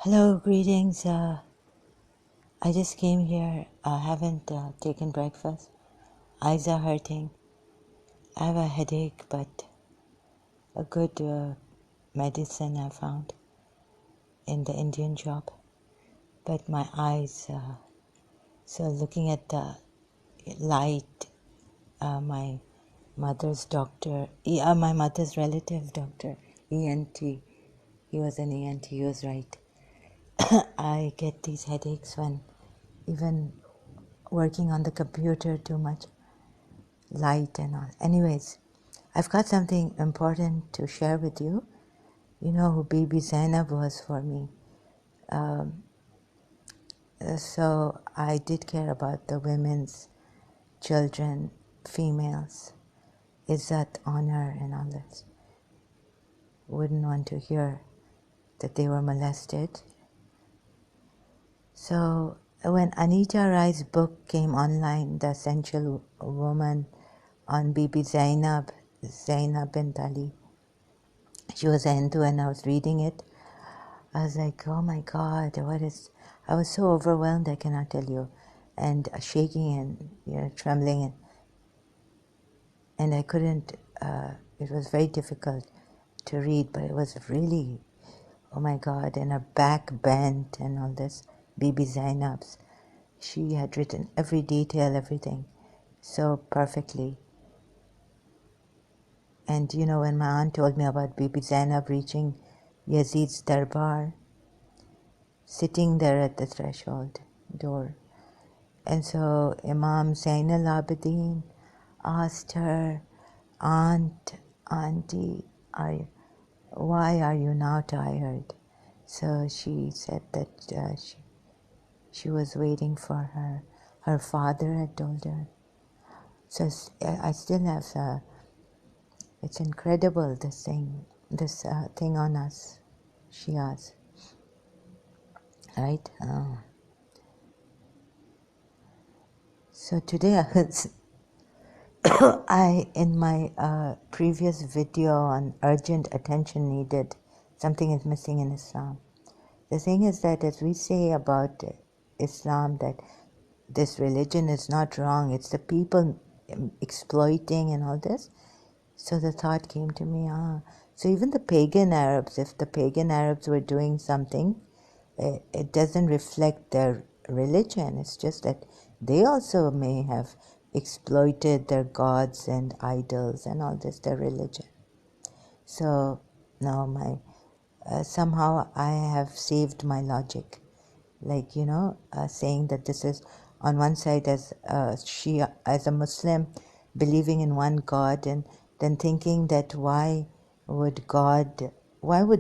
Hello, greetings. I just came here. I haven't taken breakfast. Eyes are hurting. I have a headache, but a good medicine I found in the Indian shop. But my eyes, so looking at the light, my mother's doctor, my mother's relative doctor, ENT, he was an ENT, he was right. I get these headaches when even working on the computer too much light and all. Anyways, I've got something important to share with you. You know who Bibi Zainab was for me. So I did care about the women's, children, females, izzat, honor, and all this. Wouldn't want to hear that they were molested. So when Anita Rai's book came online, The Essential Woman, on Bibi Zainab, Zainab bint Ali, she was a Hindu and I was reading it. I was like, oh my God, I was so overwhelmed, I cannot tell you, and shaking and trembling, and I couldn't, it was very difficult to read, but it was really, oh my God, and her back bent and all this. Bibi Zainab's, she had written every detail, everything, so perfectly. And you know, when my aunt told me about Bibi Zainab reaching Yazid's darbar, sitting there at the threshold door, and so Imam Zain al-Abidin asked her, Auntie, why are you now tired? So she said that she was waiting for her father had told her. So I still have, it's incredible, this thing on us, Shias, right? So today in my previous video on urgent attention needed, something is missing in Islam. The thing is that as we say about Islam, that this religion is not wrong, it's the people exploiting and all this. So the thought came to me, so even the pagan Arabs, if the pagan Arabs were doing something, it doesn't reflect their religion. It's just that they also may have exploited their gods and idols and all this, their religion. So now somehow I have saved my logic, like saying that this is on one side as Shia, as a Muslim, believing in one God, and then thinking that why would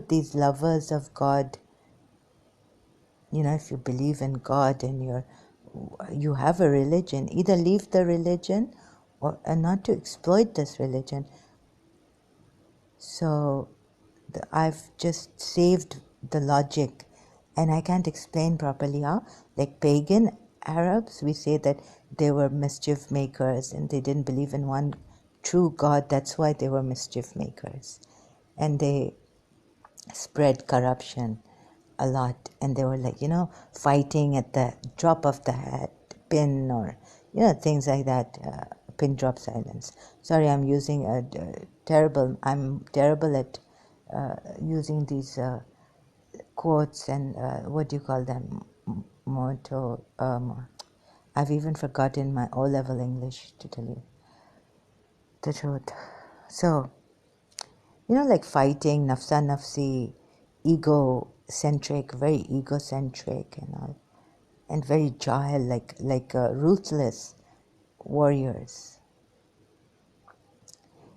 these lovers of God, if you believe in God and you have a religion, either leave the religion and not to exploit this religion. So I've just saved the logic, and I can't explain properly how. Like pagan Arabs, we say that they were mischief makers and they didn't believe in one true God. That's why they were mischief makers, and they spread corruption a lot, and they were like fighting at the drop of the hat, pin, or things like that. Pin drop silence. Sorry, I'm using I'm terrible at using these quotes and what do you call them, motto. I've even forgotten my O-level English, to tell you the truth. So like fighting, nafsa nafsi, egocentric, very egocentric and all, and very jahil, like ruthless warriors.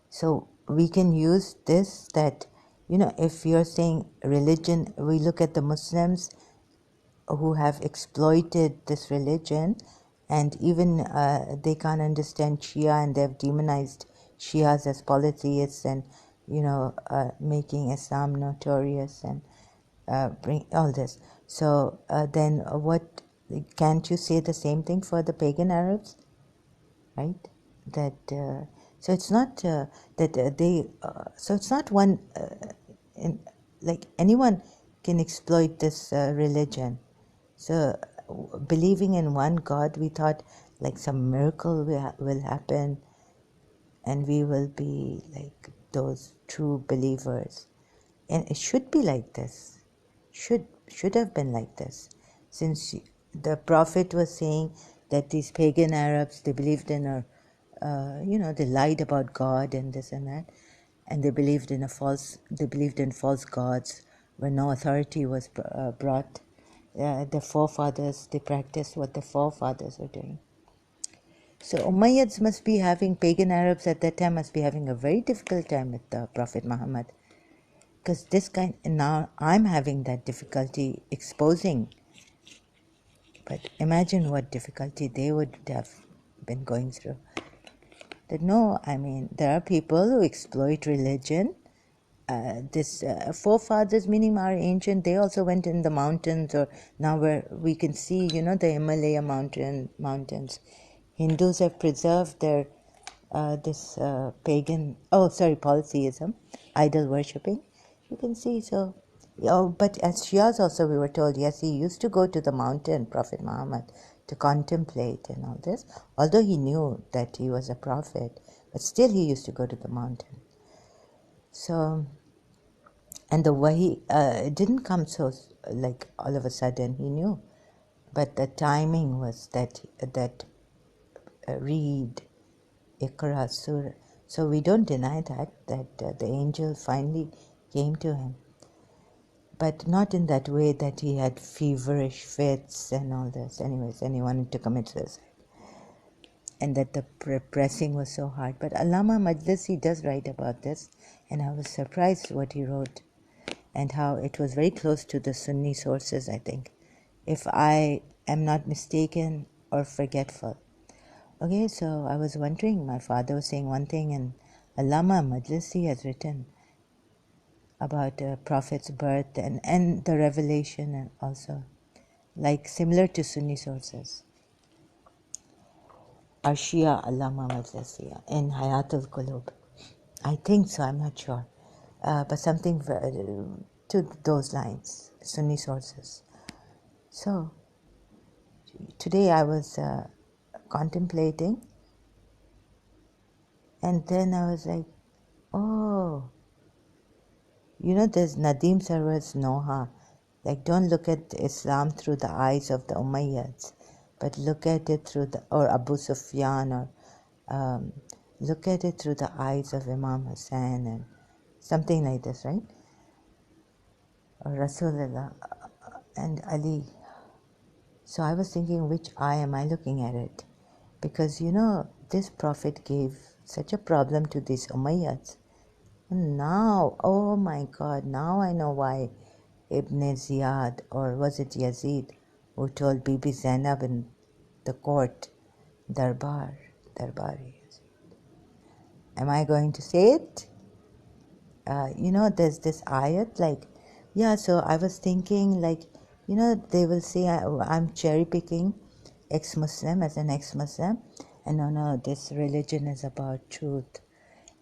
So we can use this, that if you're saying religion, we look at the Muslims who have exploited this religion, and even they can't understand Shia, and they've demonized Shias as polytheists, and making Islam notorious, and bring all this. So then what, can't you say the same thing for the pagan Arabs, right? That so it's not that they so it's not one like anyone can exploit this religion. So, believing in one God, we thought like some miracle will happen, and we will be like those true believers. And it should be like this. Should have been like this, since the Prophet was saying that these pagan Arabs, they believed in they lied about God and this and that, and they believed in false gods where no authority was brought. The forefathers, they practiced what the forefathers were doing. So Umayyads must be having, pagan Arabs at that time must be having a very difficult time with the Prophet Muhammad. Because now I'm having that difficulty exposing. But imagine what difficulty they would have been going through. There are people who exploit religion. This forefathers, meaning our ancient, they also went in the mountains, or now where we can see, the Himalaya mountains. Hindus have preserved their polytheism, idol worshipping. You can see, so. But as Shias also, we were told, yes, he used to go to the mountain, Prophet Muhammad, to contemplate and all this. Although he knew that he was a prophet, but still he used to go to the mountain. So, and the wahi, it didn't come so like all of a sudden. He knew, but the timing was that read Iqra Surah. So we don't deny that the angel finally came to him, but not in that way that he had feverish fits and all this. Anyways, and he wanted to commit suicide, and that the pressing was so hard. But Allama Majlisi does write about this, and I was surprised what he wrote, and how it was very close to the Sunni sources, I think, if I am not mistaken or forgetful. Okay, so I was wondering, my father was saying one thing, and Allama Majlisi has written about the Prophet's birth and the revelation, and also, like similar to Sunni sources. Arshia Allama Majlisi in Hayatul Qulub. I think so, I'm not sure. But something to those lines, Sunni sources. So, today I was contemplating, and then I was like, oh, there's Nadim Sarwar's Noha. Like, don't look at Islam through the eyes of the Umayyads, but look at it or Abu Sufyan, or look at it through the eyes of Imam Hussain, and something like this, right? Or Rasulullah and Ali. So I was thinking, which eye am I looking at it? Because, this Prophet gave such a problem to these Umayyads. And now, oh my God, now I know why Ibn Ziyad, or was it Yazid, who told Bibi Zainab in the court, Darbari Yazid. Am I going to say it? There's this ayat, so I was thinking, they will say I'm cherry picking ex-Muslim as an ex-Muslim, and no, this religion is about truth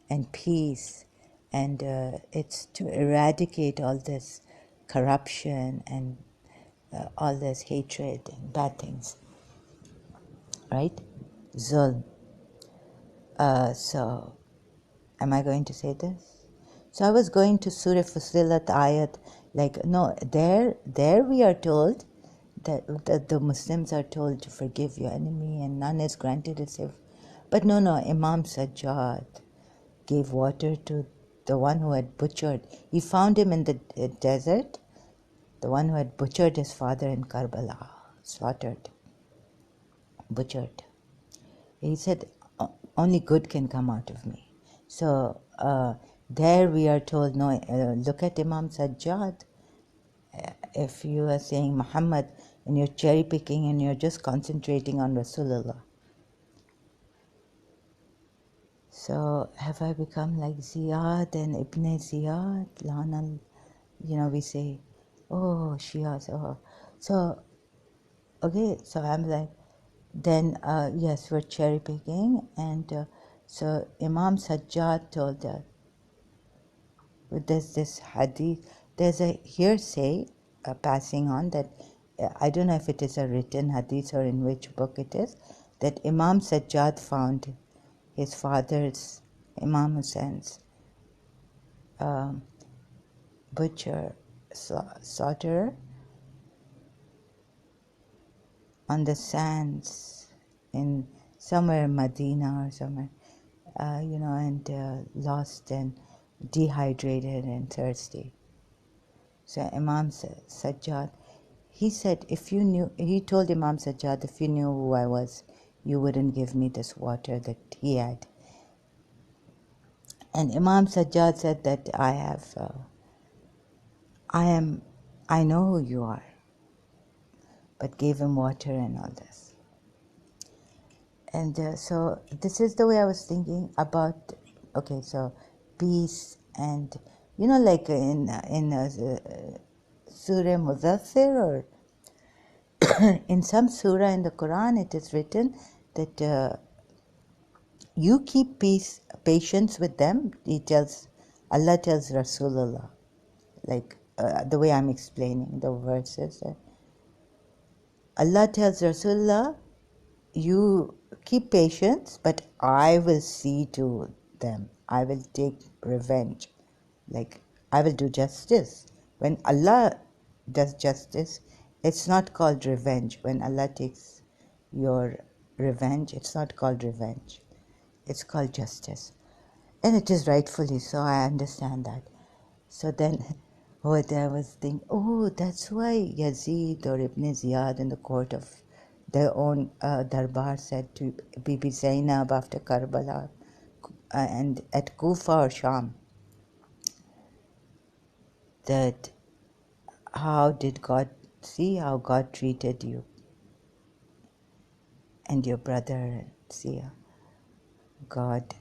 and peace, and it's to eradicate all this corruption and all this hatred and bad things, right? Zulm. So, am I going to say this? So I was going to Surah Fussilat Ayat, there we are told that the Muslims are told to forgive your enemy and none is granted as if. But no, Imam Sajjad gave water to the one who had butchered. He found him in the desert, the one who had butchered his father in Karbala, butchered. He said, only good can come out of me. So there we are told, no, look at Imam Sajjad. If you are saying Muhammad and you're cherry picking and you're just concentrating on Rasulullah. So have I become like Ziyad and Ibn Ziyad? Lanal, we say, oh, Shias, oh. So, okay, so I'm like, then, yes, we're cherry picking. And so Imam Sajjad told us, there's this hadith, there's a hearsay passing on that, I don't know if it is a written hadith or in which book it is, that Imam Sajjad found his father's, Imam Hussein's, butcher, slaughterer, on the sands in somewhere in Medina or somewhere, and lost and dehydrated and thirsty. So Imam Sajjad, he said, he told Imam Sajjad, if you knew who I was, you wouldn't give me this water that he had. And Imam Sajjad said that I know who you are, but gave him water and all this. And so this is the way I was thinking about, okay, so peace and, like in Surah Muzaffir or in some surah in the Quran, it is written that you keep patience with them. Allah tells Rasulullah, like the way I'm explaining the verses. Allah tells Rasulullah, you keep patience, but I will see to them. I will take revenge. Like, I will do justice. When Allah does justice, it's not called revenge. When Allah takes your revenge, it's not called revenge. It's called justice. And it is rightfully so, I understand that. So then, what I was thinking, that's why Yazid or Ibn Ziyad in the court of their own darbar said to Bibi Zainab after Karbala and at Kufa or Sham, that see how God treated you and your brother, see how God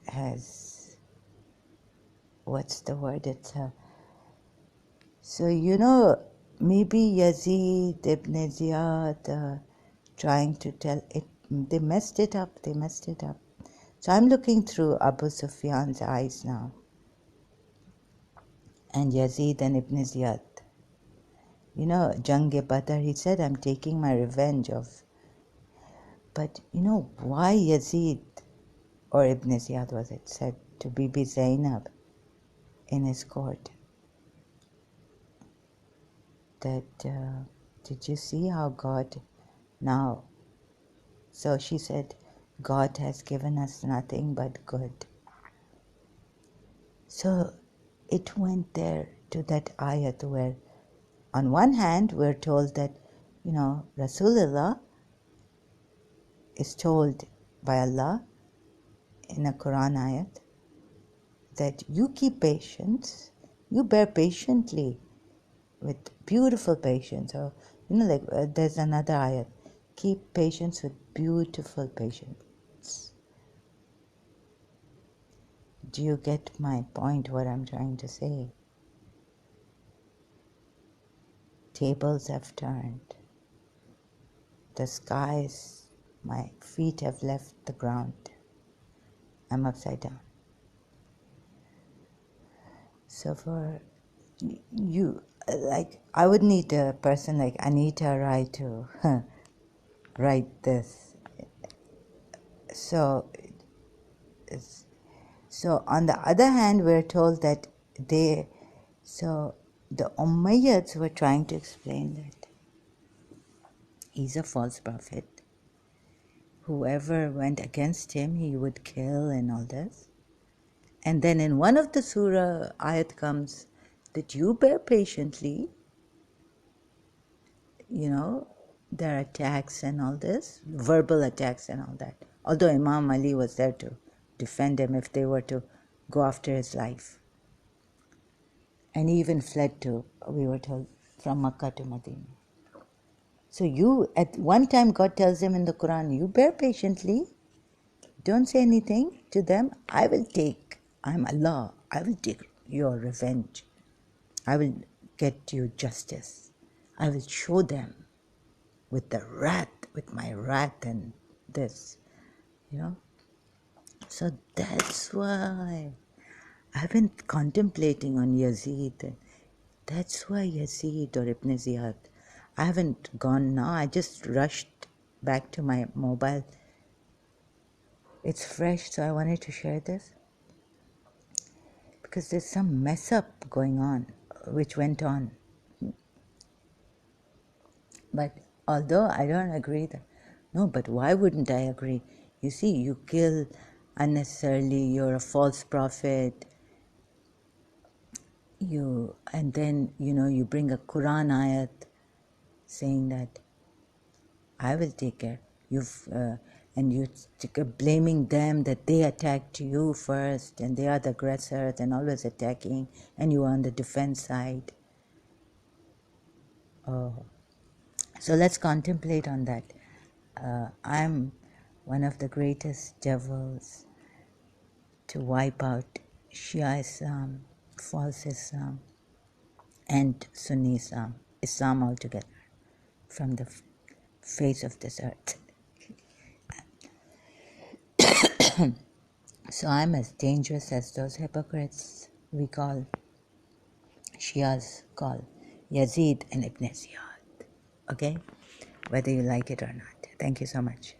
has, what's the word, so maybe Yazid, Ibn Ziyad, trying to tell it, they messed it up. So I'm looking through Abu Sufyan's eyes now, and Yazid and Ibn Ziyad. Jang-e-Badr, he said, I'm taking my revenge of. But why Yazid, or Ibn Ziyad was it, said to Bibi Zainab in his court that, did you see how God now? So she said, God has given us nothing but good. So it went there to that ayat where on one hand we're told that, Rasulullah is told by Allah in a Quran ayat that you keep patience, you bear patiently with beautiful patience. Or, there's another ayat, keep patience with beautiful patience. Do you get my point, what I'm trying to say? Tables have turned. The skies, my feet have left the ground. I'm upside down. So for you, like, I would need a person like Anita Rai to write this. So on the other hand, we're told that the Umayyads were trying to explain that he's a false prophet. Whoever went against him, he would kill and all this. And then in one of the surah, ayat comes that you bear patiently, their attacks and all this, verbal attacks and all that. Although Imam Ali was there to defend him if they were to go after his life. And he even fled we were told, from Makkah to Medina. So at one time God tells him in the Quran, you bear patiently, don't say anything to them, I'm Allah, I will take your revenge. I will get you justice. I will show them with my wrath and this, So that's why I've been contemplating on Yazid. That's why Yazid or Ibn Ziyad. I haven't gone now. I just rushed back to my mobile. It's fresh, so I wanted to share this because there's some mess up going on, which went on. But although I don't agree that, no, but why wouldn't I agree? You see, you kill unnecessarily, you're a false prophet, and then, you bring a Quran ayat saying that I will take care. And you're blaming them that they attacked you first and they are the aggressors and always attacking, and you are on the defense side. Oh. So let's contemplate on that. I'm one of the greatest devils to wipe out Shia Islam, false Islam, and Sunni Islam altogether from the face of this earth. So I'm as dangerous as those hypocrites we call Shias call Yazid and Ibn Ziyad. Okay? Whether you like it or not. Thank you so much.